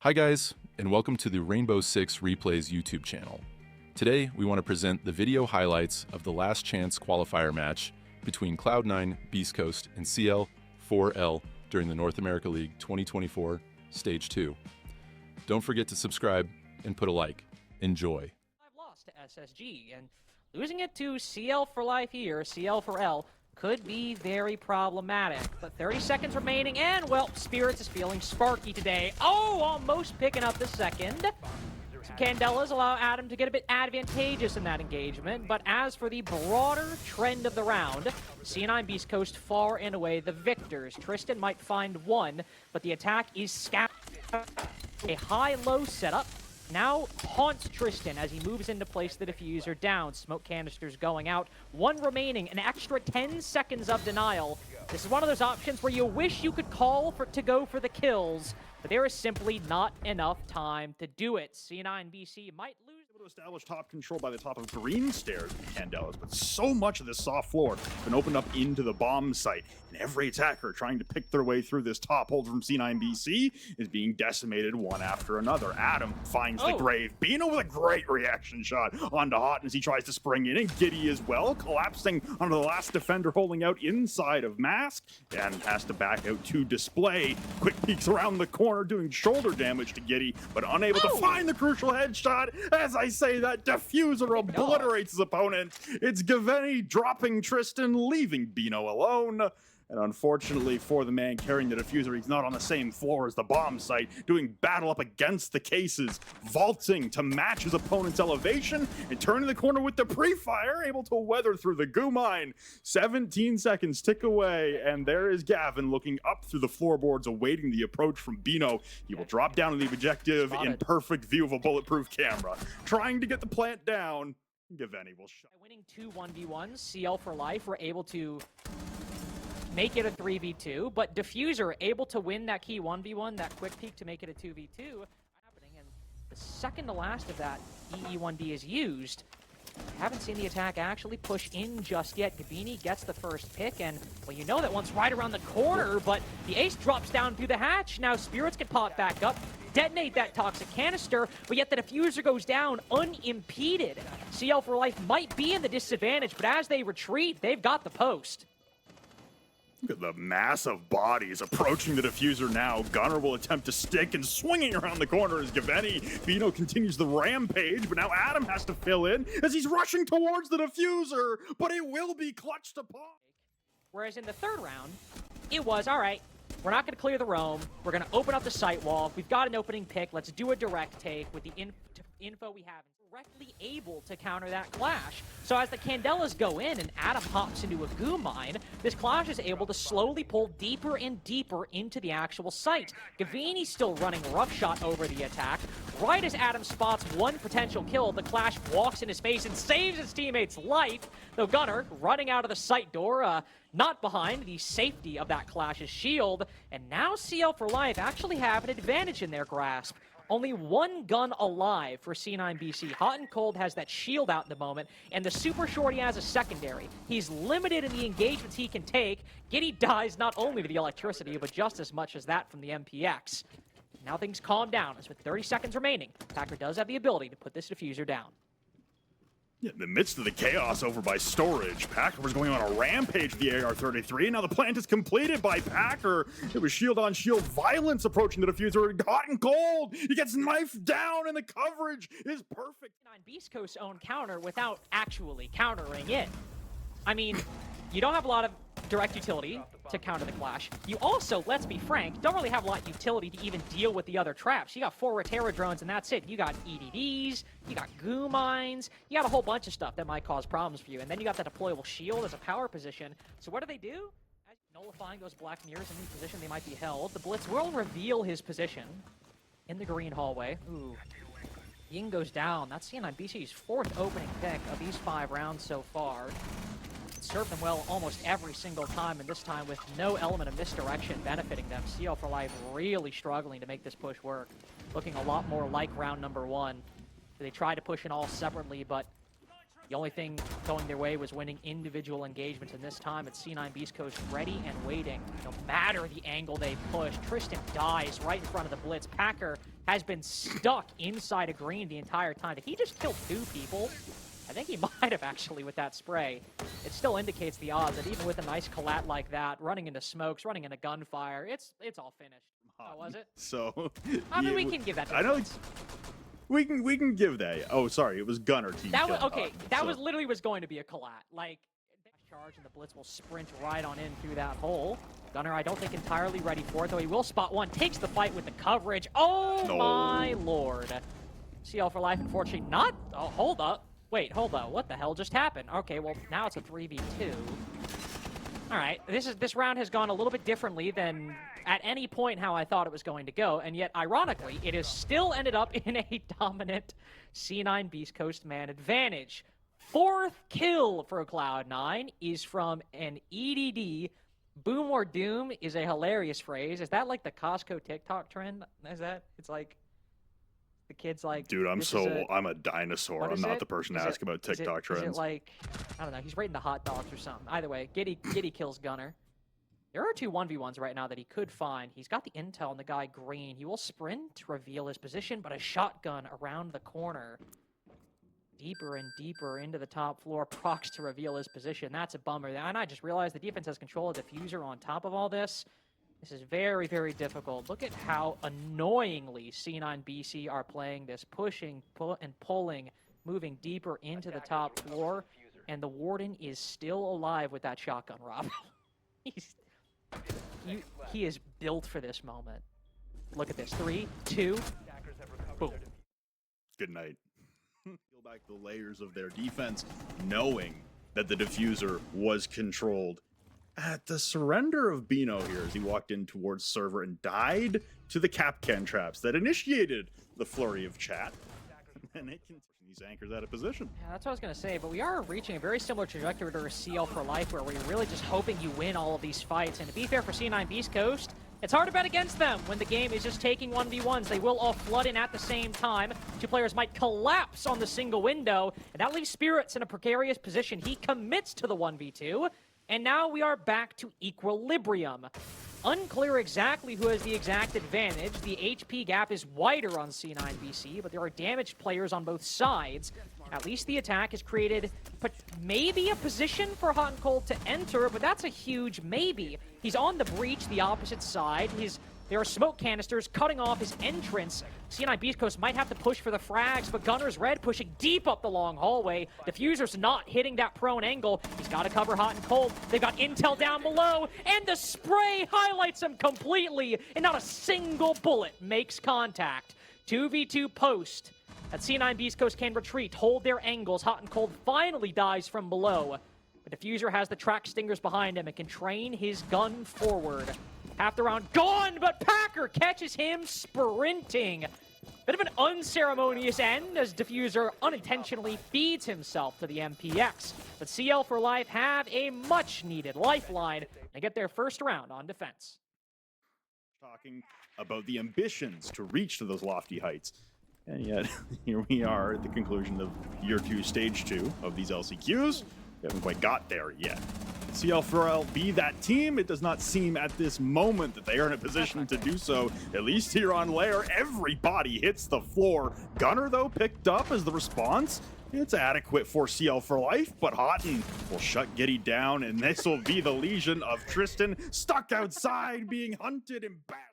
Hi guys, and welcome to the Rainbow Six Replays YouTube channel. Today, we want to present the video highlights of the last chance qualifier match between Cloud9, Beast Coast, and CL4L during the North America League 2024 Stage 2. Don't forget to subscribe and put a like. Enjoy. I've lost to SSG, and losing it to CL for life here, CL4L, could be very problematic. But 30 seconds remaining, and, well, Spirits is feeling sparky today. Oh, almost picking up the second. Some Candelas allow Adam to get a bit advantageous in that engagement, but as for the broader trend of the round, C9BC Coast far and away the victors. Tristan might find one, but the attack is scattered. A high-low setup now haunts Tristan as he moves into place the diffuser down. Smoke canisters going out. One remaining, an extra 10 seconds of denial. This is one of those options where you wish you could call to go for the kills, but there is simply not enough time to do it. C9BC might lose. To establish top control by the top of green stairs with Candelas, but so much of this soft floor has been opened up into the bomb site, and every attacker trying to pick their way through this top hold from C9BC is being decimated one after another. Adam finds the grave. Bino with a great reaction shot onto Hot as he tries to spring in, and Giddy as well, collapsing onto the last defender holding out inside of Mask, and has to back out to Display. Quick peeks around the corner doing shoulder damage to Giddy, but unable to find the crucial headshot. As I say, that diffuser obliterates his opponent. It's Gaveni dropping Tristan, leaving Bino alone. And unfortunately for the man carrying the diffuser, he's not on the same floor as the bomb site, doing battle up against the cases, vaulting to match his opponent's elevation, and turning the corner with the pre-fire, able to weather through the goo mine. 17 seconds tick away, and there is Gavin looking up through the floorboards, awaiting the approach from Bino. He will drop down to the objective in perfect view of a bulletproof camera. Trying to get the plant down, Gaveni will shut. Winning 2 1v1s, CL for life were able to make it a 3v2, but Diffuser able to win that key 1v1, that quick peek to make it a 2v2 happening, and the second to last of that EE1D is used. Haven't seen the attack actually push in just yet. Gabini gets the first pick, and, well, you know that one's right around the corner, but the ace drops down through the hatch. Now Spirits can pop back up, detonate that toxic canister, but yet the diffuser goes down unimpeded. CL for life might be in the disadvantage, but as they retreat, they've got the post. Look at the massive bodies approaching the diffuser now. Gunner will attempt to stick, and swinging around the corner is Gaveni. Bino continues the rampage, but now Adam has to fill in as he's rushing towards the diffuser, but it will be clutched upon. Whereas in the third round, it was, all right, we're not going to clear the roam. We're going to open up the site wall. We've got an opening pick. Let's do a direct take with the info we have. Directly able to counter that clash. So as the Candelas go in and Adam hops into a goo mine, this clash is able to slowly pull deeper and deeper into the actual site. Gavini's still running roughshot over the attack. Right as Adam spots one potential kill, the clash walks in his face and saves his teammate's life. Though Gunner running out of the site door, not behind the safety of that clash's shield. And now CL for life actually have an advantage in their grasp. Only one gun alive for C9BC. Hot and Cold has that shield out in the moment, and the Super Shorty has a secondary. He's limited in the engagements he can take. Giddy dies not only to the electricity, but just as much as that from the MPX. Now things calm down, as with 30 seconds remaining, Packer does have the ability to put this diffuser down. In the midst of the chaos over by Storage, Packer was going on a rampage with the AR-33. Now the plant is completed by Packer. It was shield-on-shield violence approaching the diffuser. Hot and Cold. He gets knifed down, and the coverage is perfect. Beast Coast's own counter without actually countering it. I mean, you don't have a lot of direct utility to counter the clash. You also, let's be frank, don't really have a lot of utility to even deal with the other traps. You got 4 Rotera drones and that's it. You got EDDs, you got goo mines, you got a whole bunch of stuff that might cause problems for you. And then you got that deployable shield as a power position. So what do? Nullifying those black mirrors in the position they might be held. The Blitz will reveal his position in the green hallway. Ooh. Ying goes down. That's C9BC's 4th opening pick of these 5 rounds so far. Served them well almost every single time, and this time with no element of misdirection benefiting them. CL for life really struggling to make this push work. Looking a lot more like round number 1. They tried to push in all separately, but The only thing going their way was winning individual engagements, and this time it's C9 Beast Coast ready and waiting. No matter the angle they push, Tristan dies right in front of the blitz. Packer has been stuck inside of green the entire time. Did he just kill 2 people? I think he might have actually with that spray. It still indicates the odds that even with a nice collat like that, running into smokes, running into gunfire, it's all finished. Oh, was it? So I mean, we can give that to I know we can give that. Oh, sorry, it was Gunner team. That was okay. That was literally going to be a collat. Like charge and the blitz will sprint right on in through that hole. Gunner, I don't think entirely ready for it, though he will spot one. Takes the fight with the coverage. Oh no. My lord. CL4L, unfortunately, not. Oh, hold up. Wait, hold up. What the hell just happened? Okay, well now it's a 3v2. All right, this round has gone a little bit differently than at any point how I thought it was going to go, and yet, ironically, it has still ended up in a dominant C9 Beast Coast man advantage. 4th kill for Cloud9 is from an EDD. Boom or doom is a hilarious phrase. Is that like the Costco TikTok trend? Is that? It's like the kids like... Dude, I'm a dinosaur. I'm not the person to ask about TikTok trends. Is it like... I don't know. He's rating the hot dogs or something. Either way, Giddy kills Gunner. There are 2 1v1s right now that he could find. He's got the intel on the guy green. He will sprint to reveal his position, but a shotgun around the corner. Deeper and deeper into the top floor, procs to reveal his position. That's a bummer. And I just realized the defense has control of the diffuser on top of all this. This is very, very difficult. Look at how annoyingly C9BC are playing this, pushing and pulling, moving deeper into the top floor, and the Warden is still alive with that shotgun, Rob. He is built for this moment. Look at this. 3, 2, boom. Good night. Peel back the layers of their defense, knowing that the diffuser was controlled. At the surrender of Bino here as he walked in towards server and died to the Capcan traps that initiated the flurry of chat. And it can these anchors out of position. Yeah, that's what I was going to say, but we are reaching a very similar trajectory to a CL4L where we're really just hoping you win all of these fights. And to be fair for C9 Beast Coast, it's hard to bet against them when the game is just taking 1v1s. They will all flood in at the same time. 2 players might collapse on the single window, and that leaves Spirits in a precarious position. He commits to the 1v2, and now we are back to equilibrium. Unclear exactly who has the exact advantage. The HP gap is wider on C9BC, but there are damaged players on both sides. At least the attack has created maybe a position for Hot and Cold to enter, but that's a huge maybe. He's on the breach, the opposite side. There are smoke canisters cutting off his entrance. C9 Beast Coast might have to push for the frags, but Gunner's red pushing deep up the long hallway. Diffuser's not hitting that prone angle. He's got to cover Hot and Cold. They've got intel down below, and the spray highlights him completely, and not a single bullet makes contact. 2v2 post. That C9 Beast Coast can retreat, hold their angles. Hot and Cold finally dies from below. The Diffuser has the track stingers behind him and can train his gun forward. Half the round gone, but Packer catches him sprinting. Bit of an unceremonious end as Diffuser unintentionally feeds himself to the MPX. But CL4L have a much-needed lifeline. They get their first round on defense. Talking about the ambitions to reach to those lofty heights. And yet, here we are at the conclusion of Year 2, Stage 2 of these LCQs. We haven't quite got there yet. CL4L be that team, it does not seem at this moment that they are in a position to do so. At least here on Lair, everybody hits the floor. Gunner, though, picked up as the response. It's adequate for CL4L, but Houghton will shut Giddy down, and this will be the lesion of Tristan, stuck outside, being hunted and bashed.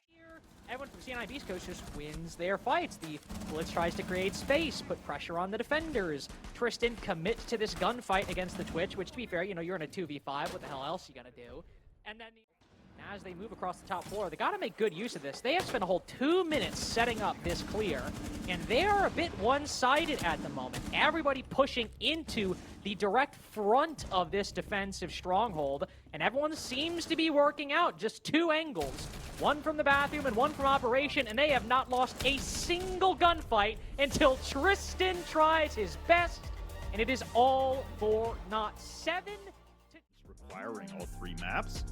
Everyone from C9 Beast Coast just wins their fights. The Blitz tries to create space, put pressure on the defenders. Tristan commits to this gunfight against the Twitch, which, to be fair, you know, you're in a 2v5. What the hell else are you gonna do? And then as they move across the top floor, they gotta make good use of this. They have spent a whole 2 minutes setting up this clear, and they are a bit one-sided at the moment. Everybody pushing into the direct front of this defensive stronghold, and everyone seems to be working out just 2 angles. One from the bathroom and one from operation, and they have not lost a single gunfight until Tristan tries his best, and it is all for naught. 7 to... Requiring all 3 maps.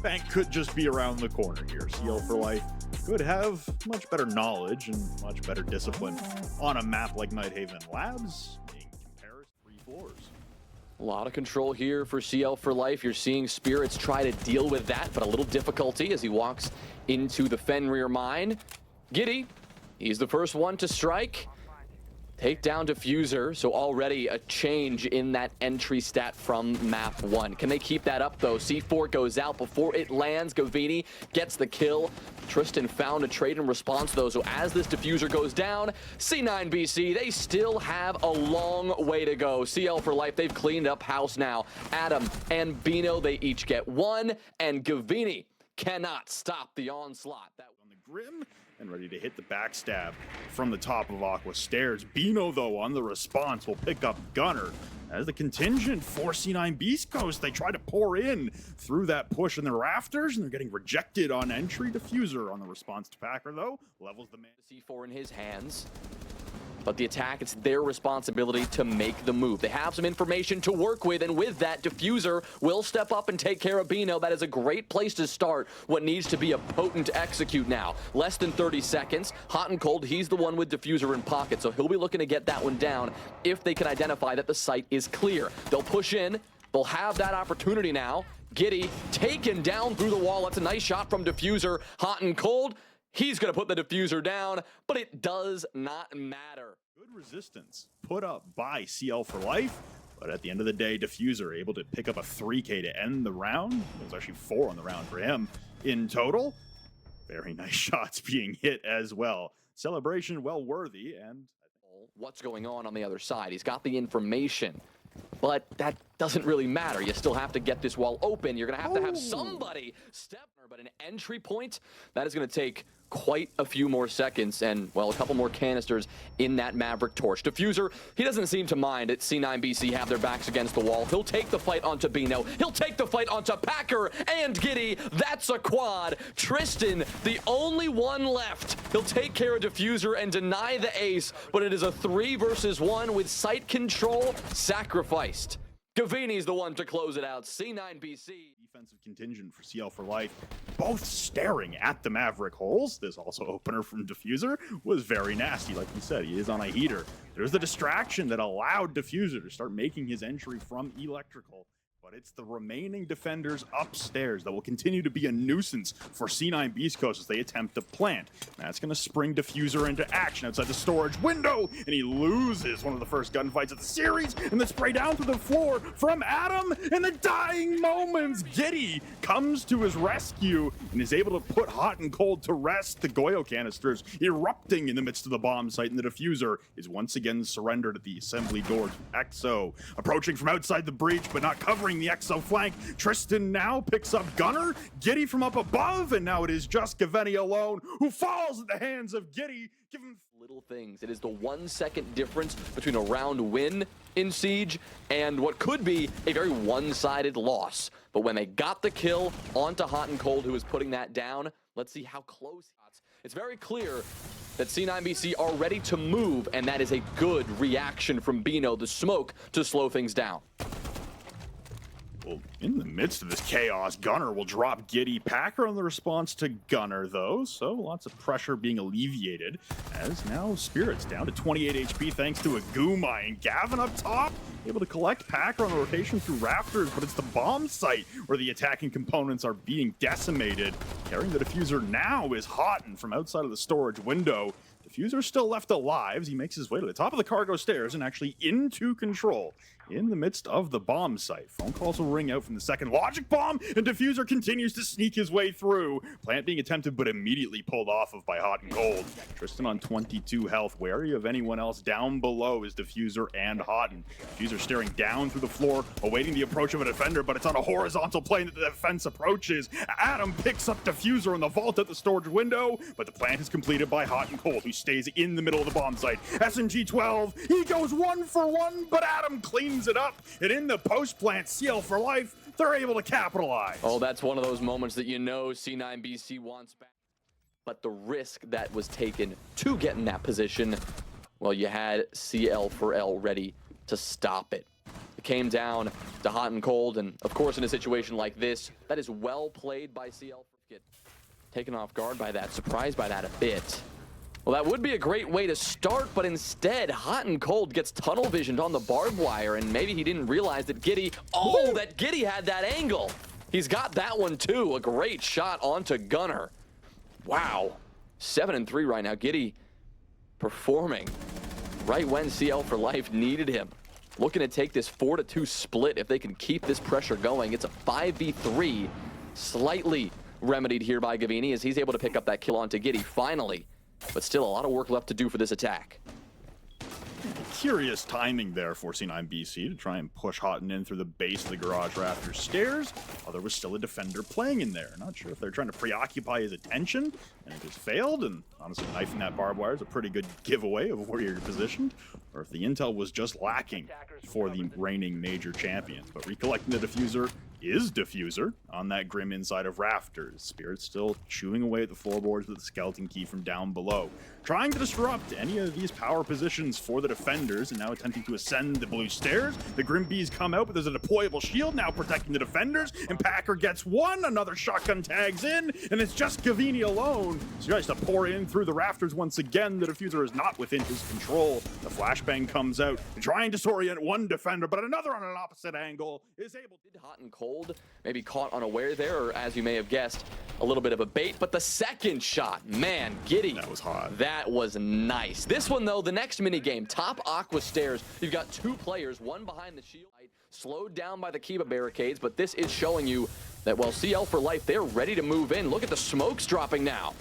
Bank could just be around the corner here. CL4L could have much better knowledge and much better discipline on a map like Nighthaven Labs. In comparison, floors. A lot of control here for CL4L. You're seeing Spirits try to deal with that, but a little difficulty as he walks into the Fenrir mine. Giddy, he's the first one to strike. Take down Diffuser, so already a change in that entry stat from map 1. Can they keep that up though? C4 goes out before it lands. Gavini gets the kill. Tristan found a trade in response though, so as this Diffuser goes down, C9BC, they still have a long way to go. CL4L, they've cleaned up house now. Adam and Bino, they each get 1, and Gavini cannot stop the onslaught. That On the Grim, and ready to hit the backstab from the top of Aqua Stairs. Bino, though, on the response, will pick up Gunner. As the contingent for C9BC, they try to pour in through that push in the rafters, and they're getting rejected on entry. Diffuser on the response to Packer, though, levels the man. C4 in his hands. But the attack, it's their responsibility to make the move. They have some information to work with, and with that, Diffuser will step up and take care of Bino. That is a great place to start what needs to be a potent execute now. Less than 30 seconds. Hot and Cold, he's the one with Diffuser in pocket, so he'll be looking to get that one down if they can identify that the site is clear. They'll push in. They'll have that opportunity now. Giddy taken down through the wall. That's a nice shot from Diffuser. Hot and Cold. He's going to put the Diffuser down, but it does not matter. Good resistance put up by CL4L, but at the end of the day, Diffuser able to pick up a 3K to end the round. It was actually 4 on the round for him in total. Very nice shots being hit as well. Celebration well worthy, and what's going on the other side? He's got the information, but that doesn't really matter. You still have to get this wall open. You're going to have somebody step, but an entry point, that is going to take quite a few more seconds and, well, a couple more canisters in that Maverick Torch. Diffuser, he doesn't seem to mind that C9BC have their backs against the wall. He'll take the fight onto Bino. He'll take the fight onto Packer and Giddy. That's a quad. Tristan, the only one left. He'll take care of Diffuser and deny the ace, but it is a 3 versus 1 with site control sacrificed. Gavini's the one to close it out. C9BC. Defensive contingent for CL4L, both staring at the Maverick holes. This also opener from Diffuser was very nasty. Like you said, he is on a heater. There's the distraction that allowed Diffuser to start making his entry from electrical. But it's the remaining defenders upstairs that will continue to be a nuisance for C9BC as they attempt to plant. That's going to spring Diffuser into action outside the storage window, and he loses one of the first gunfights of the series, and the spray down to the floor from Adam in the dying moments. Giddy comes to his rescue and is able to put Hot and Cold to rest. The Goyo canisters erupting in the midst of the bomb site, and the Diffuser is once again surrendered at the assembly door to EXO. Approaching from outside the breach, but not covering the EXO flank. Tristan now picks up Gunner. Giddy from up above, and now it is just Gavini alone who falls at the hands of Giddy. Give him little things. It is the 1 second difference between a round win in Siege and what could be a very one-sided loss. But when they got the kill onto Hot and Cold, who was putting that down, let's see how close. It's very clear that C9BC are ready to move, and that is a good reaction from Bino, the smoke, to slow things down. Well, in the midst of this chaos, Gunner will drop Giddy. Packer on the response to Gunner, though, so lots of pressure being alleviated, as now Spirits down to 28 HP thanks to a goo mine. Gavin up top, able to collect Packer on the rotation through rafters, but it's the bomb site where the attacking components are being decimated. Carrying the Diffuser now is Houghton from outside of the storage window. Diffuser still left alive as he makes his way to the top of the cargo stairs and actually into control in the midst of the bomb site. Phone calls will ring out from the second logic bomb, and Diffuser continues to sneak his way through. Plant being attempted, but immediately pulled off of by Hot and Cold. Tristan on 22 health, wary of anyone else down below is Diffuser and Houghton. Diffuser staring down through the floor, awaiting the approach of a defender, but it's on a horizontal plane that the defense approaches. Adam picks up Diffuser in the vault at the storage window, but the plant is completed by Hot and Cold, who stays in the middle of the bomb site. SMG-12, he goes 1 for 1, but Adam cleans it up, and in the post-plant, CL4L, they're able to capitalize. Oh, that's one of those moments that you know C9BC wants back. But the risk that was taken to get in that position, well, you had CL4L ready to stop it. It came down to Hot and Cold, and of course in a situation like this, that is well played by CL4L. Taken off guard by that, surprised by that a bit. Well, Well, that would be a great way to start, but instead, Hot and Cold gets tunnel visioned on the barbed wire, and maybe he didn't realize that Giddy, that Giddy had that angle. He's got that one too. A great shot onto Gunner. Wow. 7-3 right now. Giddy performing right when CL4L needed him. Looking to take this 4-2 split if they can keep this pressure going. It's a 5v3, slightly remedied here by Gavini as he's able to pick up that kill onto Giddy finally. But still a lot of work left to do for this attack. Curious timing there for C9BC to try and push Houghton in through the base of the garage rafter stairs, while there was still a defender playing in there. Not sure if they're trying to preoccupy his attention, and it just failed, and honestly, knifing that barbed wire is a pretty good giveaway of where you're positioned, or if the intel was just lacking for the reigning major champions. But recollecting the diffuser is diffuser on that grim inside of rafters. Spirit's still chewing away at the floorboards with the skeleton key from down below, trying to disrupt any of these power positions for the defenders, and now attempting to ascend the blue stairs. The Grim Bees come out, but there's a deployable shield now protecting the defenders, and Packer gets one. Another shotgun tags in, and it's just Gavini alone. So he tries to pour in through the rafters once again. The diffuser is not within his control. The flashbang comes out, trying to disorient one defender, but another on an opposite angle is able to... Hot and Cold, maybe caught unaware there, or as you may have guessed, a little bit of a bait, but the second shot, man, Giddy. That was hot. That was nice. This one, though, the next mini game, top Aqua Stairs. You've got two players, one behind the shield, slowed down by the Kiba barricades, but this is showing you that while CL4L, they're ready to move in. Look at the smokes dropping now.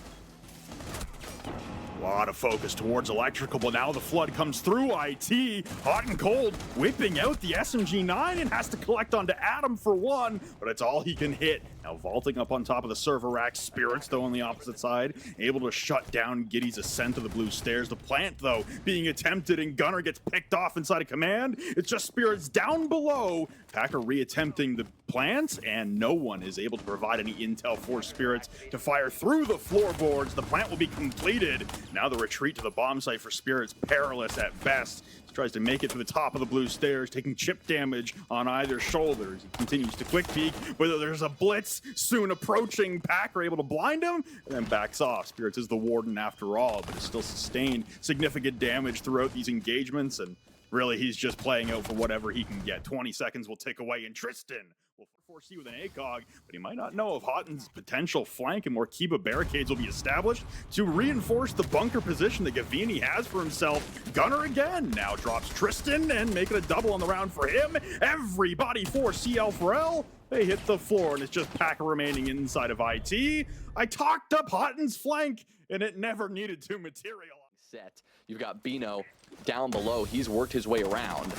A lot of focus towards electrical, but now the flood comes through IT. Hot and Cold whipping out the SMG9 and has to collect onto Adam for one, but it's all he can hit. Now vaulting up on top of the server rack. Spirits, though, on the opposite side, able to shut down Giddy's ascent to the blue stairs. The plant, though, being attempted, and Gunner gets picked off inside of command. It's just Spirits down below. Packer reattempting the plant, and no one is able to provide any intel for Spirits to fire through the floorboards. The plant will be completed. Now the retreat to the bomb site for Spirits, perilous at best. He tries to make it to the top of the blue stairs, taking chip damage on either shoulder. He continues to quick peek, whether there's a blitz soon approaching. Packer able to blind him, and then backs off. Spirits is the warden after all, but has still sustained significant damage throughout these engagements, and really he's just playing out for whatever he can get. 20 seconds will tick away, and Tristan will foresee with an ACOG, but he might not know of Houghton's potential flank and more Kiba barricades will be established to reinforce the bunker position that Gavini has for himself. Gunner again now drops Tristan and making a double on the round for him. Everybody for CL4L. They hit the floor, and it's just Packer remaining inside of IT. I talked up Houghton's flank, and it never needed to materialize. Set. You've got Bino down below. He's worked his way around.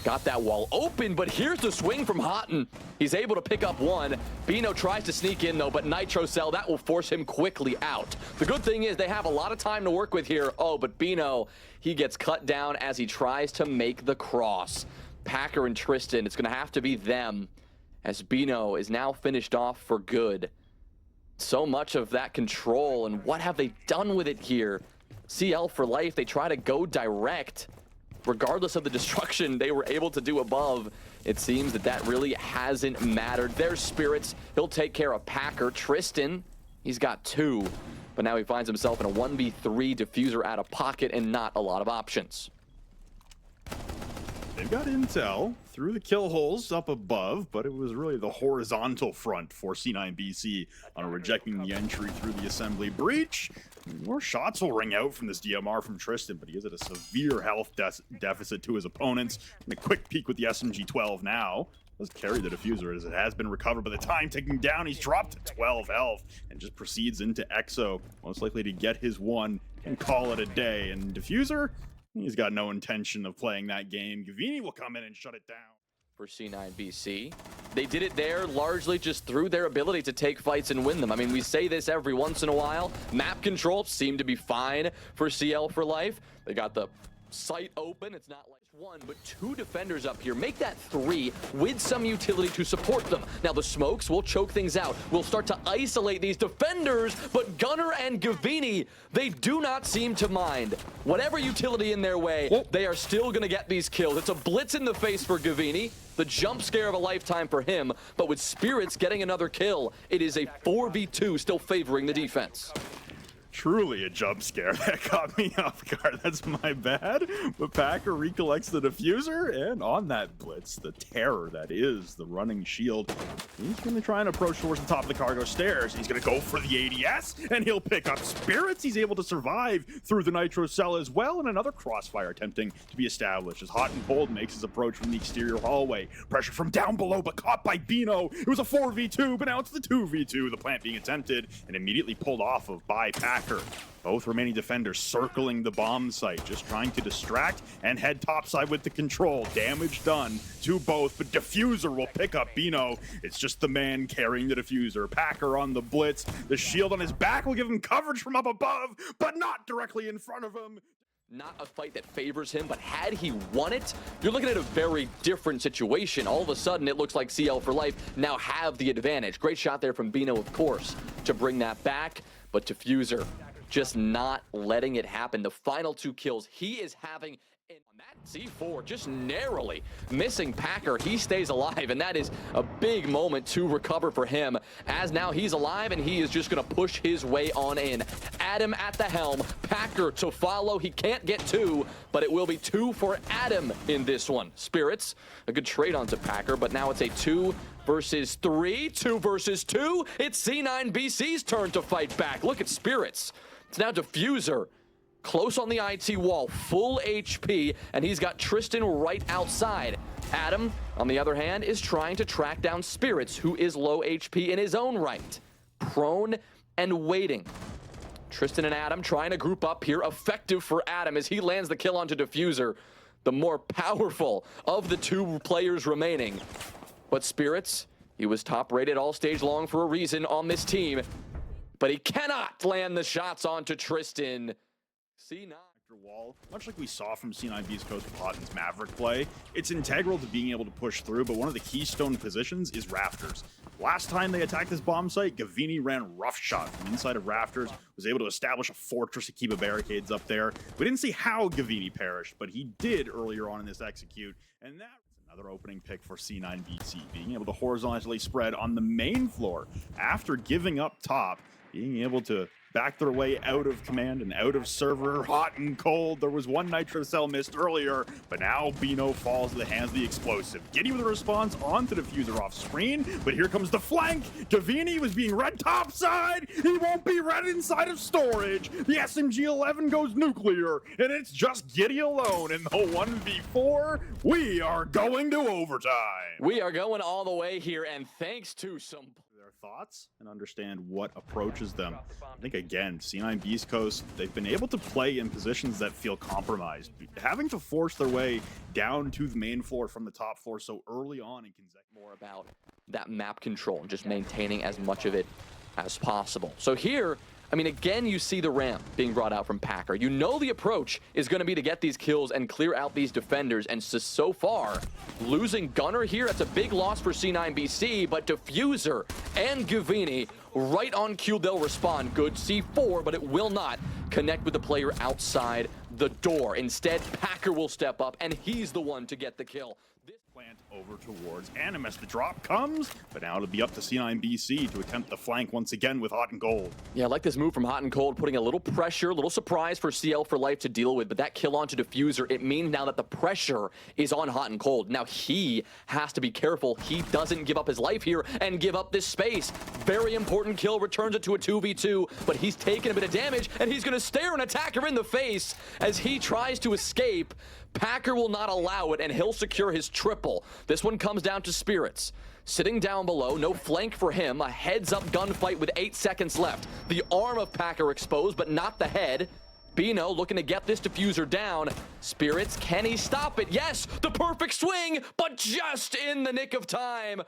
Got that wall open, but here's the swing from Houghton. He's able to pick up one. Bino tries to sneak in, though, but Nitro Cell, that will force him quickly out. The good thing is they have a lot of time to work with here. Oh, but Bino, he gets cut down as he tries to make the cross. Packer and Tristan, it's going to have to be them, as Bino is now finished off for good. So much of that control, and what have they done with it here? CL4L, they try to go direct. Regardless of the destruction they were able to do above, it seems that that really hasn't mattered. There's Spirits. He'll take care of Packer. Tristan, he's got two, but now he finds himself in a 1v3 diffuser out of pocket and not a lot of options. They've got intel through the kill holes up above, but it was really the horizontal front for C9BC on rejecting the entry through the assembly breach. More shots will ring out from this DMR from Tristan, but he is at a severe health deficit to his opponents. And a quick peek with the SMG-12 now. Does carry the diffuser as it has been recovered by the time taking down. He's dropped to 12 health and just proceeds into Exo, most likely to get his one and call it a day. And diffuser, he's got no intention of playing that game. Gavini will come in and shut it down. For C9BC, they did it there largely just through their ability to take fights and win them. I mean, we say this every once in a while. Map control seemed to be fine for CL4L. They got the site open. It's not like one, but two defenders up here. Make that three with some utility to support them. Now the smokes will choke things out. We'll start to isolate these defenders, but Gunner and Gavini, they do not seem to mind. Whatever utility in their way, they are still gonna get these kills. It's a blitz in the face for Gavini. The jump scare of a lifetime for him, but with Spirits getting another kill, it is a 4v2 still favoring the defense. Truly a jump scare that caught me off guard. That's my bad. But Packer recollects the diffuser, and on that blitz, the terror that is the running shield, he's going to try and approach towards the top of the cargo stairs. He's going to go for the ADS, and he'll pick up Spirits. He's able to survive through the Nitro Cell as well, and another crossfire attempting to be established as Hot and Cold makes his approach from the exterior hallway. Pressure from down below, but caught by Bino. It was a 4v2, but now it's the 2v2. The plant being attempted and immediately pulled off of by Packer. Both remaining defenders circling the bomb site, just trying to distract and head topside with the control. Damage done to both, but Diffuser will pick up Bino. It's just the man carrying the Diffuser. Packer on the blitz. The shield on his back will give him coverage from up above, but not directly in front of him. Not a fight that favors him, but had he won it, you're looking at a very different situation. All of a sudden, it looks like CL4L now have the advantage. Great shot there from Bino, of course, to bring that back, but Diffuser just not letting it happen. The final 2 kills he is having on that C4, just narrowly missing Packer. He stays alive, and that is a big moment to recover for him, as now he's alive and he is just going to push his way on in. Adam at the helm, Packer to follow. He can't get 2, but it will be 2 for Adam in this one. Spirits, a good trade onto Packer, but now it's a 2 versus 3, 2 versus 2. It's C9BC's turn to fight back. Look at Spirits. It's now Diffuser. Close on the IT wall, full HP, and he's got Tristan right outside. Adam, on the other hand, is trying to track down Spirits, who is low HP in his own right. Prone and waiting. Tristan and Adam trying to group up here. Effective for Adam as he lands the kill onto Diffuser, the more powerful of the 2 players remaining. But Spirits, he was top rated all stage long for a reason on this team, but he cannot land the shots onto Tristan. C9. Wall, much like we saw from C9BC Coast with Hotton's Maverick play, it's integral to being able to push through, but one of the keystone positions is Rafters. Last time they attacked this bomb site, Gavini ran roughshot from inside of Rafters, was able to establish a fortress to keep the barricades up there. We didn't see how Gavini perished, but he did earlier on in this execute, and that was another opening pick for C9BC, being able to horizontally spread on the main floor after giving up top, being able to back their way out of command and out of server, hot and cold. There was one Nitro Cell missed earlier, but now Bino falls to the hands of the explosive. Giddy with a response onto Diffuser off screen, but here comes the flank. Gavini was being read topside. He won't be read inside of storage. The SMG-11 goes nuclear, and it's just Giddy alone in the 1v4. We are going to overtime. We are going all the way here, and thanks to some thoughts and understand what approaches them. I think, again, C9BC Coast, they've been able to play in positions that feel compromised. Having to force their way down to the main floor from the top floor so early on in more about that map control and just maintaining as much of it as possible. So here, I mean, again, you see the ramp being brought out from Packer. You know the approach is going to be to get these kills and clear out these defenders. And so far, losing Gunner here, that's a big loss for C9BC, but Diffuser and Gavini right on cue, they'll respond. Good C4, but it will not connect with the player outside the door. Instead, Packer will step up, and he's the one to get the kill. This plant over towards Animus. The drop comes, but now it'll be up to C9BC to attempt the flank once again with Hot and Cold. Yeah, I like this move from Hot and Cold, putting a little pressure, a little surprise for CL4L to deal with, but that kill onto Diffuser, it means now that the pressure is on Hot and Cold. Now he has to be careful. He doesn't give up his life here and give up this space. Very important kill, returns it to a 2v2, but he's taking a bit of damage, and he's gonna stare an attacker in the face as he tries to escape. Packer will not allow it, and he'll secure his triple. This one comes down to Spirits. Sitting down below, no flank for him, a heads-up gunfight with 8 seconds left. The arm of Packer exposed, but not the head. Bino looking to get this Diffuser down. Spirits, can he stop it? Yes, the perfect swing, but just in the nick of time.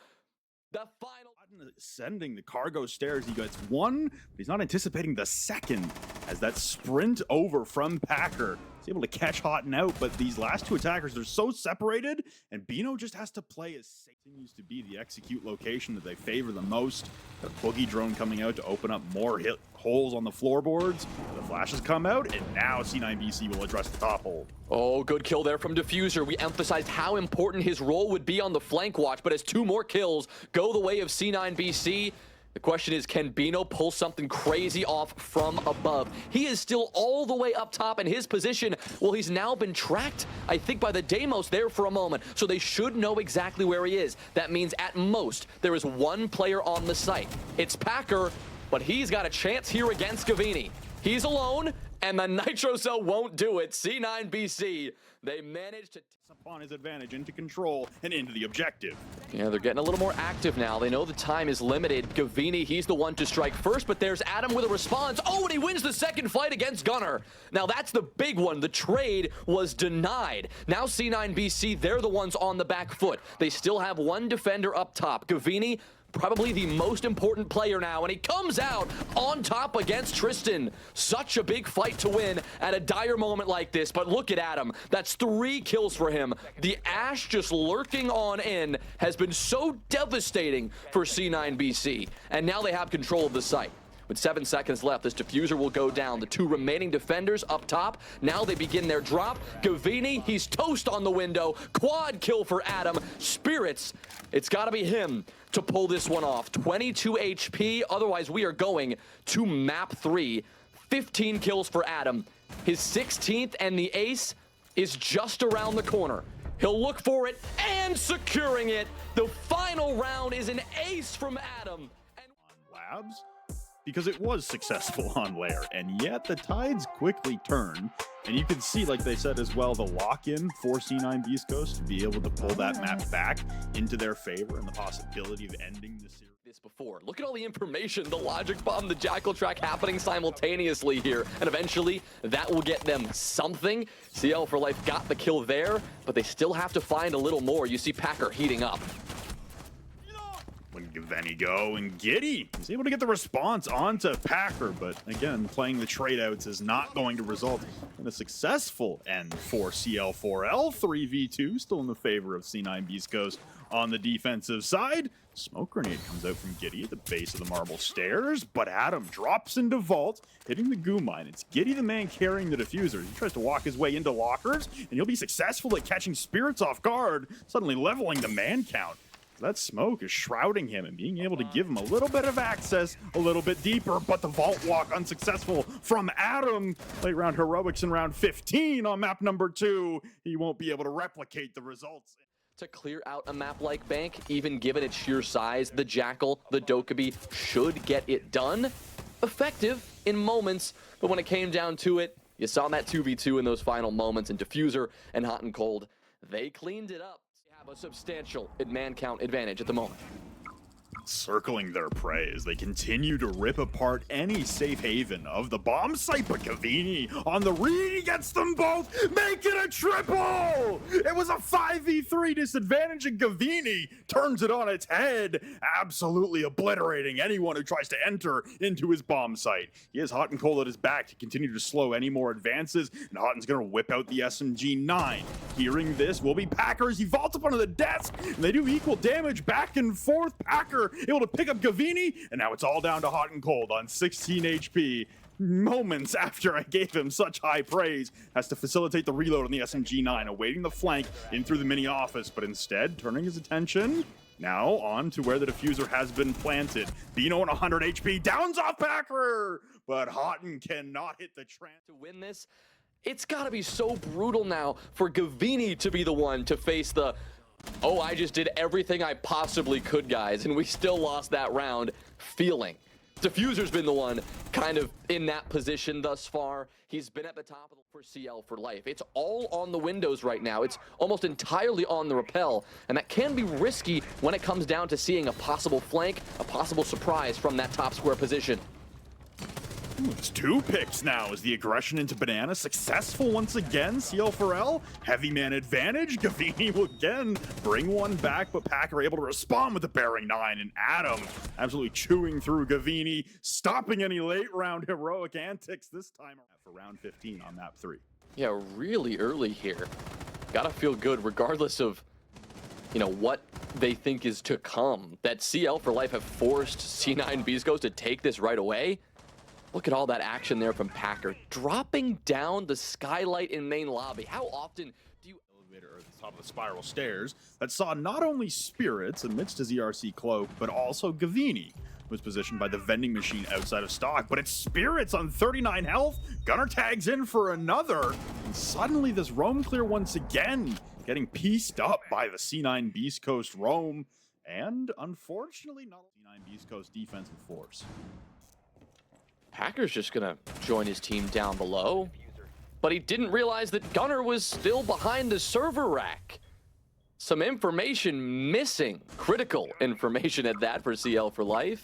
The final... Ascending the cargo stairs, he gets 1, but he's not anticipating the second as that sprint over from Packer. He's able to catch Hot and out, but these last 2 attackers, they're so separated, and Bino just has to play as safe. Continues to be the execute location that they favor the most. The boogie drone coming out to open up more holes on the floorboards. The flashes come out, and now C9BC will address the top hole. Oh, good kill there from Diffuser. We emphasized how important his role would be on the flank watch, but as 2 more kills go the way of C9BC, The question is, can Bino pull something crazy off from above? He is still all the way up top in his position. Well, he's now been tracked, I think, by the Deimos there for a moment, so they should know exactly where he is. That means at most, there is one player on the site. It's Packer, but he's got a chance here against Gavini. He's alone, and the Nitro Cell won't do it. C9BC, they managed to upon his advantage into control and into the objective. Yeah, they're getting a little more active now. They know the time is limited. Gavini, he's the one to strike first, but there's Adam with a response. Oh, and he wins the second fight against Gunner. Now that's the big one. The trade was denied. Now C9BC, they're the ones on the back foot. They still have one defender up top. Gavini, probably the most important player now, and he comes out on top against Tristan. Such a big fight to win at a dire moment like this, but look at Adam. That's 3 kills for him. The Ash just lurking on in has been so devastating for C9BC, and now they have control of the site. With 7 seconds left, this diffuser will go down. The 2 remaining defenders up top, now they begin their drop. Gavini, he's toast on the window. Quad kill for Adam. Spirits, it's got to be him to pull this one off. 22 HP, otherwise we are going to map 3. 15 kills for Adam. His 16th, and the ace is just around the corner. He'll look for it and securing it. The final round is an ace from Adam. And Labs, because it was successful on Lair, and yet the tides quickly turn, and you can see, like they said as well, the lock-in for C9BC to be able to pull that map back into their favor and the possibility of ending the series. This before. Look at all the information, the logic bomb, the jackal track happening simultaneously here, and eventually that will get them something. CL4L got the kill there, but they still have to find a little more. You see Packer heating up. When Gavini go, and Giddy is able to get the response onto Packer, but again, playing the trade-outs is not going to result in a successful end for CL4L. 3v2, still in the favor of C9BC on the defensive side. Smoke grenade comes out from Giddy at the base of the marble stairs, but Adam drops into vault, hitting the goo mine. It's Giddy the man carrying the diffuser. He tries to walk his way into lockers, and he'll be successful at catching Spirits off guard, suddenly leveling the man count. That smoke is shrouding him and being able to give him a little bit of access, a little bit deeper, but the vault walk unsuccessful from Adam. Late round heroics in round 15 on map number 2. He won't be able to replicate the results. To clear out a map like Bank, even given its sheer size, the Jackal, the Dokkaebi should get it done. Effective in moments, but when it came down to it, you saw that 2v2 in those final moments, and Diffuser and Hot and Cold, they cleaned it up. A substantial man count advantage at the moment. Circling their prey as they continue to rip apart any safe haven of the bomb site, but Gavini on the read, he gets them both, make it a triple! It was a 5v3 disadvantage, and Gavini turns it on its head, absolutely obliterating anyone who tries to enter into his bomb site. He has Hot and Cold at his back to continue to slow any more advances, and Hotten's gonna whip out the SMG-9. Hearing this will be Packer as he vaults up onto the desk, and they do equal damage back and forth. Packer able to pick up Gavini, and now it's all down to Hot and Cold on 16 HP. Moments after I gave him such high praise, has to facilitate the reload on the SMG-9, awaiting the flank in through the mini office, but instead turning his attention now on to where the diffuser has been planted. Bino on 100 HP, downs off Packer, but Hotten cannot hit the to win this. It's gotta be so brutal now for Gavini to be the one to face the "oh, I just did everything I possibly could, guys, and we still lost that round" feeling. Diffuser's been the one kind of in that position thus far. He's been at the top of the for CL4L. It's all on the windows right now. It's almost entirely on the rappel, and that can be risky when it comes down to seeing a possible flank, a possible surprise from that top square position. It's 2 picks now as the aggression into Banana successful once again. CL4L, heavy man advantage. Gavini will again bring one back, but Packer able to respond with the bearing 9, and Adam absolutely chewing through Gavini, stopping any late round heroic antics this time for round 15 on map 3. Yeah, really early here. Gotta feel good regardless of, you know, what they think is to come. That CL4L have forced C9BC to take this right away. Look at all that action there from Packer, dropping down the skylight in main lobby. How often do you elevator at the top of the spiral stairs that saw not only Spirits amidst his ERC cloak, but also Gavini was positioned by the vending machine outside of stock, but it's Spirits on 39 health. Gunner tags in for another, and suddenly this roam clear once again, getting pieced up by the C9 Beast Coast roam, and unfortunately not C9 Beast Coast defensive force. Hacker's just gonna join his team down below, but he didn't realize that Gunner was still behind the server rack. Some information missing, critical information at that for CL4L.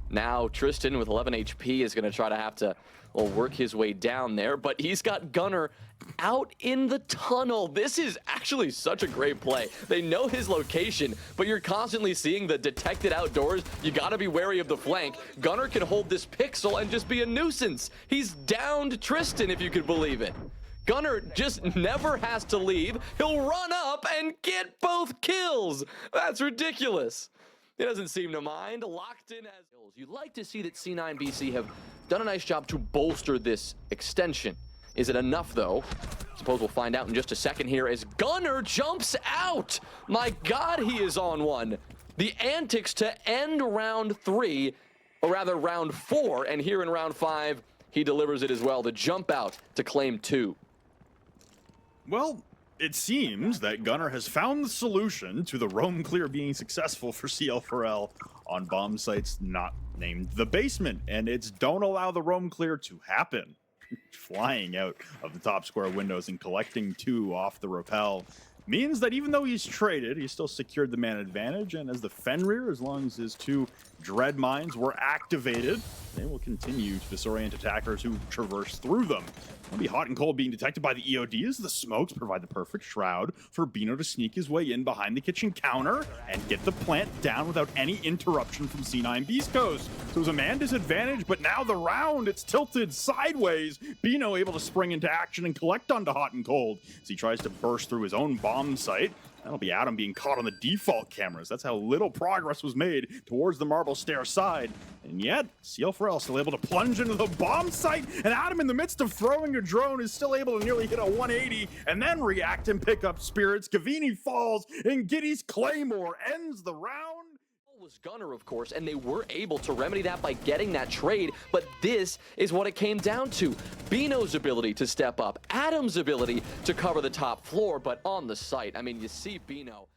Now Tristan with 11 HP is gonna try to have to, well, work his way down there, but he's got Gunner out in the tunnel. This is actually such a great play. They know his location, but you're constantly seeing the detected outdoors. You gotta be wary of the flank. Gunner can hold this pixel and just be a nuisance. He's downed Tristan, if you could believe it. Gunner just never has to leave. He'll run up and get both kills. That's ridiculous. He doesn't seem to mind. Locked in as kills. You'd like to see that C9BC have done a nice job to bolster this extension. Is it enough, though? Suppose we'll find out in just a second here as Gunner jumps out. My God, he is on one. The antics to end round 3, or rather round 4, and here in round 5, he delivers it as well. The jump out to claim 2. Well, it seems that Gunner has found the solution to the roam clear being successful for CL4L on bomb sites not named the basement, and it's don't allow the roam clear to happen. Flying out of the top square windows and collecting 2 off the rappel means that even though he's traded, he's still secured the man advantage, and as the Fenrir, as long as his 2 dread mines were activated, they will continue to disorient attackers who traverse through them. It'll be hot and cold being detected by the EOD as the smokes provide the perfect shroud for Bino to sneak his way in behind the kitchen counter and get the plant down without any interruption from C9 Beast Coast. So it was a man disadvantage, but now the round, it's tilted sideways. Bino able to spring into action and collect onto hot and cold as he tries to burst through his own bomb site. That'll be Adam being caught on the default cameras. That's how little progress was made towards the marble stair side. And yet, CL4L still able to plunge into the bomb site, and Adam in the midst of throwing a drone is still able to nearly hit a 180 and then react and pick up Spirits. Gavini falls, and Giddy's Claymore ends the round. Was Gunner, of course, and they were able to remedy that by getting that trade, but this is what it came down to. Bino's ability to step up, Adam's ability to cover the top floor, but on the site, I mean, you see Bino.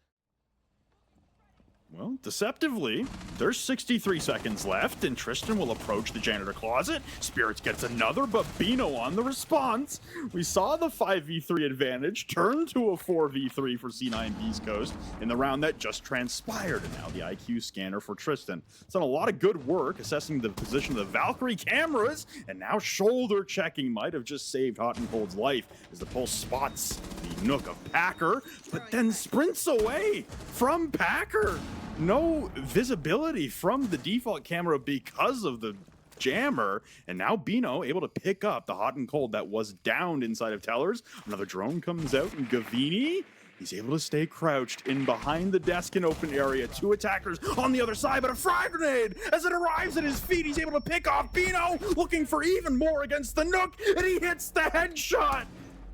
Well, deceptively, there's 63 seconds left, and Tristan will approach the janitor closet. Spirits gets another, but Bino on the response. We saw the 5v3 advantage turn to a 4v3 for C9 Beast Coast in the round that just transpired, and now the IQ scanner for Tristan. It's done a lot of good work assessing the position of the Valkyrie cameras, and now shoulder checking might have just saved Hot and Cold's life as the pulse spots the nook of Packer, but then sprints away from Packer. No visibility from the default camera because of the jammer, and now Bino able to pick up the hot and cold that was downed inside of Tellers. Another drone comes out, and Gavini, he's able to stay crouched in behind the desk in open area. 2 attackers on the other side, but a frag grenade as it arrives at his feet. He's able to pick off Bino, looking for even more against the Nook, and he hits the headshot.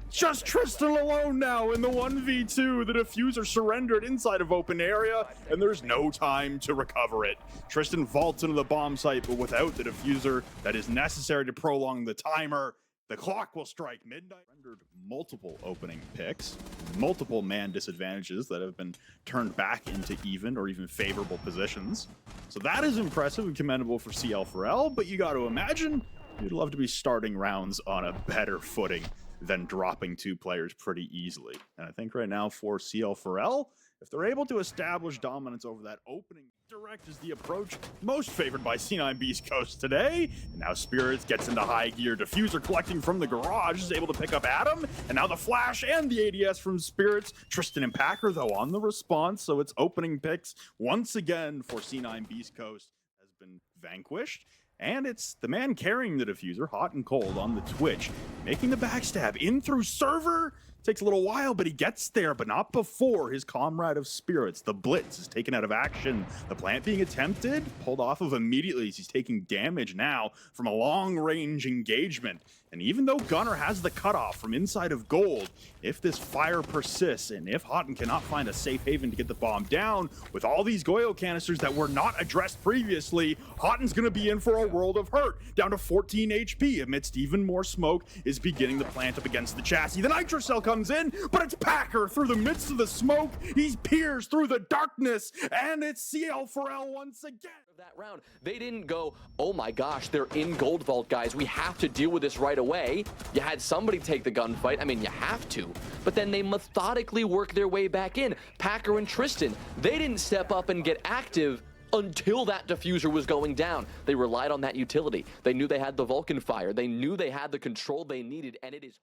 Just Tristan alone now in the 1v2. The diffuser surrendered inside of open area, and there's no time to recover it. Tristan vaults into the bomb site, but without the diffuser that is necessary to prolong the timer, the clock will strike midnight. Rendered multiple opening picks, multiple man disadvantages that have been turned back into even or even favorable positions. So that is impressive and commendable for CL4L, but you got to imagine you'd love to be starting rounds on a better footing than dropping 2 players pretty easily. And I think right now for CL4L, if they're able to establish dominance over that opening, direct is the approach most favored by C9 Beast Coast today. And now Spirits gets into high gear. Diffuser collecting from the garage is able to pick up Adam. And now the flash and the ADS from Spirits. Tristan and Packer, though, on the response. So it's opening picks once again for C9 Beast Coast has been vanquished. And it's the man carrying the diffuser, hot and cold, on the Twitch, making the backstab in through server. Takes a little while, but he gets there, but not before his comrade of Spirits. The Blitz is taken out of action. The plant being attempted, pulled off of immediately as he's taking damage now from a long-range engagement. And even though Gunner has the cutoff from inside of gold, if this fire persists and if Houghton cannot find a safe haven to get the bomb down, with all these Goyo canisters that were not addressed previously, Houghton's going to be in for a world of hurt. Down to 14 HP amidst even more smoke is beginning to plant up against the chassis. The Nitro Cell comes in, but it's Packer through the midst of the smoke. He's pierced through the darkness, and it's CL4L once again. That round, they didn't go, oh my gosh, they're in Gold Vault, guys. We have to deal with this right away. You had somebody take the gunfight. I mean, you have to. But then they methodically work their way back in. Packer and Tristan, they didn't step up and get active until that diffuser was going down. They relied on that utility. They knew they had the Vulcan fire. They knew they had the control they needed, and it is...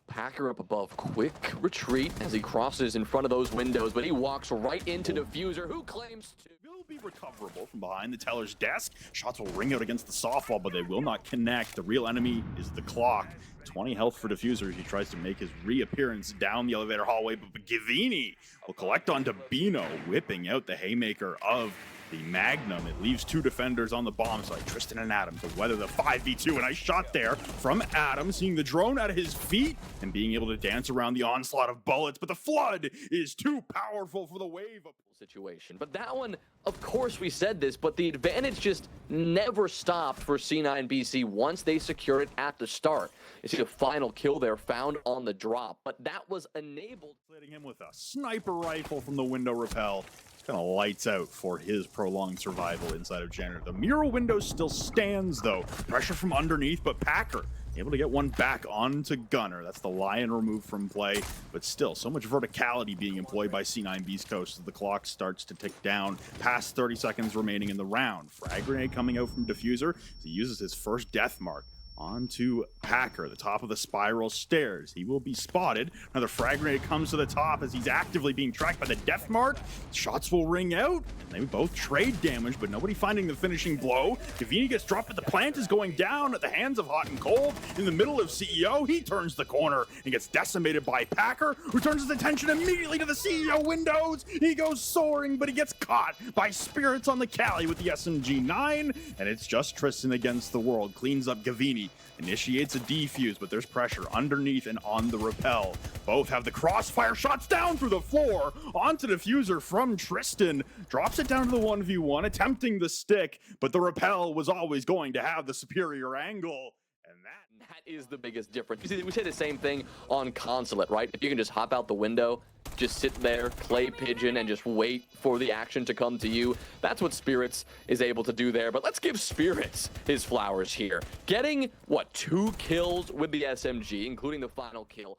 Packer up above, quick retreat as he crosses in front of those windows, but he walks right into diffuser, who claims to... Will be recoverable from behind the teller's desk. Shots will ring out against the softball, but they will not connect. The real enemy is the clock. 20 health for diffuser as he tries to make his reappearance down the elevator hallway, but Givini will collect onto Bino, whipping out the haymaker of the Magnum. It leaves two defenders on the bomb side, Tristan and Adam, to weather the 5v2. A nice shot there from Adam, seeing the drone at his feet and being able to dance around the onslaught of bullets, but the flood is too powerful for the wave of situation. But that one, of course we said this, but the advantage just never stopped for C9BC once they secured it at the start. You see the final kill there found on the drop, but that was enabled. Hitting him with a sniper rifle from the window rappel. Kind of lights out for his prolonged survival inside of Janitor. The mural window still stands though. Pressure from underneath, but Packer able to get one back onto Gunner. That's the Lion removed from play, but still so much verticality being employed by C9BC as the clock starts to tick down past 30 seconds remaining in the round. Frag grenade coming out from diffuser as he uses his first death mark onto Packer, the top of the spiral stairs. He will be spotted. Another frag grenade comes to the top as he's actively being tracked by the death mark. Shots will ring out, and they both trade damage, but nobody finding the finishing blow. Givini gets dropped, but the plant is going down at the hands of Hot and Cold. In the middle of CEO, he turns the corner and gets decimated by Packer, who turns his attention immediately to the CEO windows. He goes soaring, but he gets caught by Spirits on the Cali with the SMG-9, and it's just Tristan against the world. Cleans up Givini. Initiates a defuse, but there's pressure underneath and on the rappel. Both have the crossfire shots down through the floor onto diffuser from Tristan. Drops it down to the 1v1, attempting the stick, but the rappel was always going to have the superior angle. And that is the biggest difference. You see, we say the same thing on Consulate, right? If you can just hop out the window, just sit there, play pigeon, and just wait for the action to come to you. That's what Spirits is able to do there. But let's give Spirits his flowers here. Getting, what, 2 kills with the SMG, including the final kill.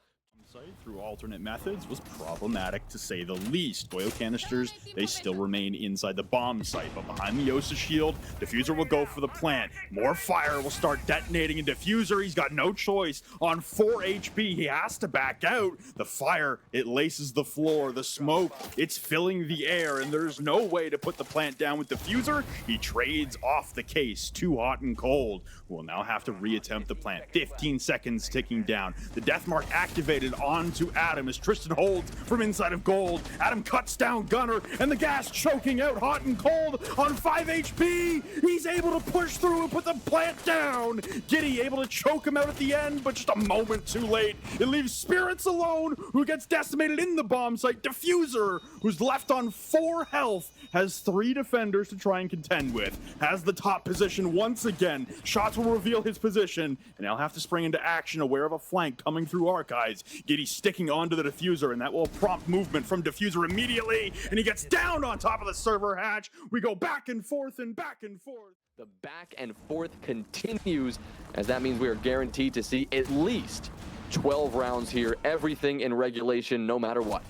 Through alternate methods was problematic to say the least. Goyo canisters, they still remain inside the bomb site, but behind the Yosa shield, diffuser will go for the plant. More fire will start detonating in diffuser. He's got no choice. On 4 HP, he has to back out. The fire, it laces the floor. The smoke, it's filling the air, and there's no way to put the plant down with diffuser. He trades off the case to Hot and Cold, who will now have to reattempt the plant. 15 seconds ticking down. The death mark activated onto Adam as Tristan holds from inside of gold. Adam cuts down Gunner, and the gas choking out Hot and Cold on 5 HP. He's able to push through and put the plant down. Giddy able to choke him out at the end, but just a moment too late. It leaves Spirits alone, who gets decimated in the bomb site. Diffuser, who's left on 4 health, has 3 defenders to try and contend with. Has the top position once again. Shots will reveal his position, and he'll have to spring into action, aware of a flank coming through Archives. Giddy sticking onto the diffuser, and that will prompt movement from diffuser immediately, and he gets down on top of the server hatch. We go back and forth and back and forth. The back and forth continues, as that means we are guaranteed to see at least 12 rounds here, everything in regulation, no matter what.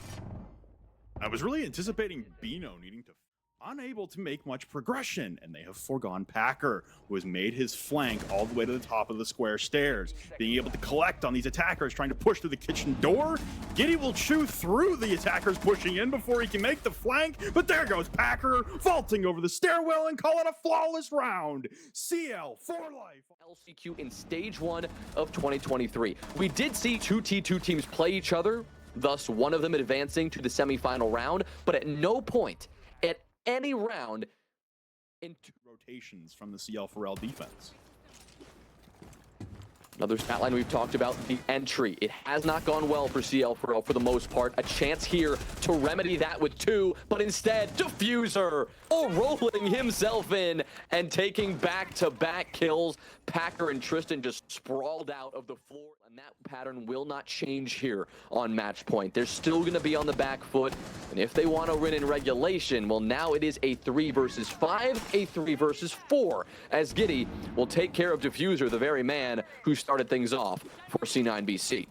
I was really anticipating Bino needing to unable to make much progression, and they have foregone Packer, who has made his flank all the way to the top of the square stairs, being able to collect on these attackers trying to push through the kitchen door. Giddy will chew through the attackers pushing in before he can make the flank, but there goes Packer, vaulting over the stairwell and call it a flawless round. CL for life. LCQ in stage 1 of 2023. We did see 2 T2 teams play each other, thus one of them advancing to the semifinal round, but at no point at any round in 2 rotations from the CL4L defense. Another stat line we've talked about, the entry. It has not gone well for CL4L for the most part. A chance here to remedy that with 2, but instead, Diffuser rolling himself in and taking back-to-back kills. Packer and Tristan just sprawled out of the floor, and that pattern will not change here on match point. They're still going to be on the back foot, and if they want to win in regulation, well, now it is a 3 versus 5, a 3 versus 4, as Giddy will take care of Diffuser, the very man who started things off for C9BC.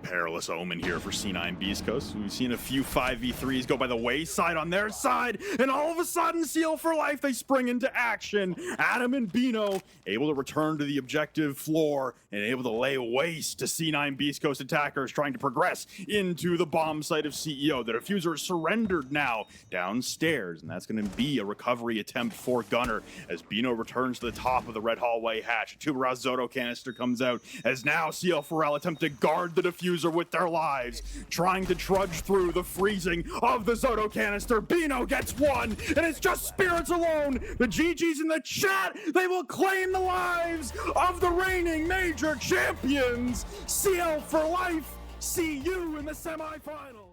Perilous omen here for C9 Beast Coast. We've seen a few 5v3s go by the wayside on their side, and all of a sudden, CL4L, they spring into action. Adam and Bino able to return to the objective floor and able to lay waste to C9 Beast Coast attackers trying to progress into the bomb site of CEO. The Diffuser is surrendered now downstairs, and that's going to be a recovery attempt for Gunner as Bino returns to the top of the red hallway hatch. A Tuberaz Zoto canister comes out as now CL4L attempt to guard the Diffuser with their lives, trying to trudge through the freezing of the Zoto canister. Bino gets 1, and it's just Spirits alone. The GGs in the chat, they will claim the lives of the reigning major champions. CL4L, see you in the semifinals.